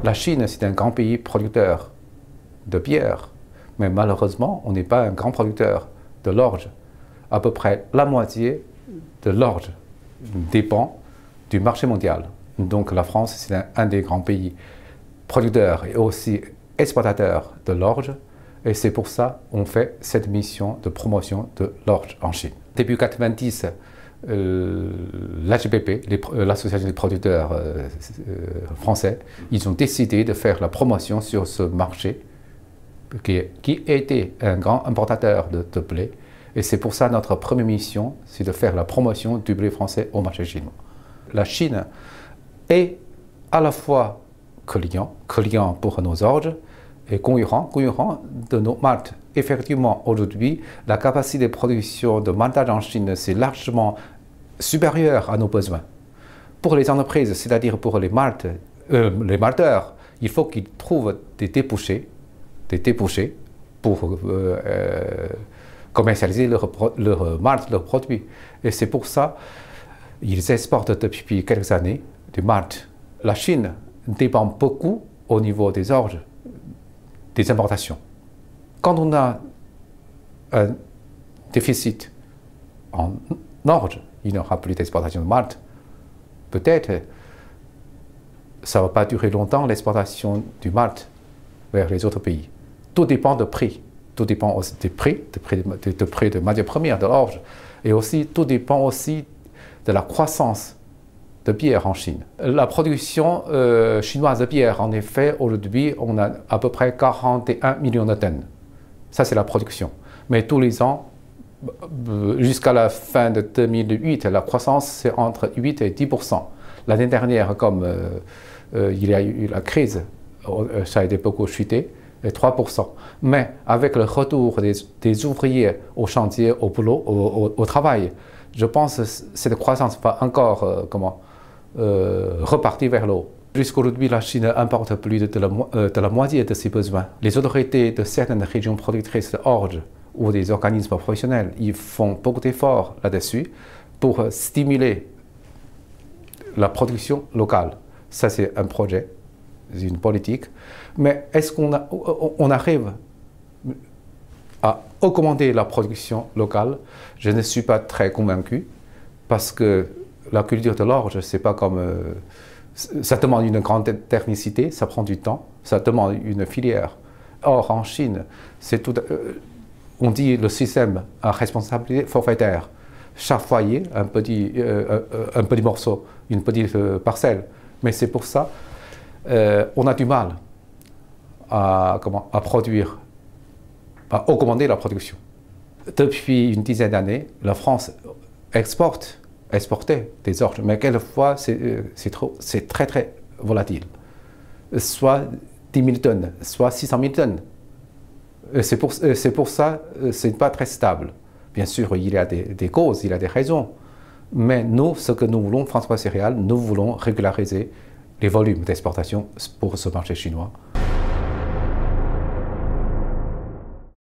La Chine, c'est un grand pays producteur de bière, mais malheureusement, on n'est pas un grand producteur de l'orge. À peu près la moitié de l'orge dépend du marché mondial. Donc la France, c'est un des grands pays producteurs et aussi exportateurs de l'orge. Et c'est pour ça qu'on fait cette mission de promotion de l'orge en Chine. Début 90, l'AGPP, l'association des producteurs français, ils ont décidé de faire la promotion sur ce marché qui était un grand importateur de blé. Et c'est pour ça notre première mission, c'est de faire la promotion du blé français au marché chinois. La Chine est à la fois client pour nos orges et concurrent de nos maltes. Effectivement, aujourd'hui, la capacité de production de maltage en Chine, c'est largement supérieure à nos besoins. Pour les entreprises, c'est-à-dire pour les malteurs, il faut qu'ils trouvent des débouchés pour commercialiser leur malt, leurs produits. Et c'est pour ça qu'ils exportent depuis quelques années du malt. La Chine dépend beaucoup au niveau des orges, des importations. Quand on a un déficit en orge, il n'y aura plus d'exportation de malt. Peut-être ça ne va pas durer longtemps l'exportation du malt vers les autres pays. Tout dépend du prix. Tout dépend aussi des prix de matières premières, de l'orge. Et aussi, tout dépend aussi de la croissance de bière en Chine. La production chinoise de bière, en effet, aujourd'hui, on a à peu près 41 millions de tonnes. Ça, c'est la production. Mais tous les ans, jusqu'à la fin de 2008, la croissance, c'est entre 8 et 10%. L'année dernière, comme il y a eu la crise, ça a été beaucoup chuté, et 3%. Mais avec le retour des ouvriers au chantier, au boulot, au travail, je pense que cette croissance va encore repartir vers le haut. Jusqu'aujourd'hui, la Chine importe plus de la moitié de ses besoins. Les autorités de certaines régions productrices d'orge ou des organismes professionnels, ils font beaucoup d'efforts là-dessus pour stimuler la production locale. Ça, c'est un projet, c'est une politique. Mais est-ce qu'on arrive à augmenter la production locale? Je ne suis pas très convaincu parce que la culture de l'orge, c'est pas comme... ça demande une grande technicité, ça prend du temps, ça demande une filière. Or, en Chine, c'est tout... on dit le système à responsabilité forfaitaire. Chaque foyer, un petit morceau, une petite parcelle. Mais c'est pour ça on a du mal à produire, à augmenter la production. Depuis une dizaine d'années, la France exportait des orges, mais quelquefois c'est très très volatile. Soit 10 000 tonnes, soit 600 000 tonnes. C'est pour ça que ce n'est pas très stable. Bien sûr, il y a des causes, il y a des raisons. Mais nous, ce que nous voulons, François Céréales, nous voulons régulariser les volumes d'exportation pour ce marché chinois.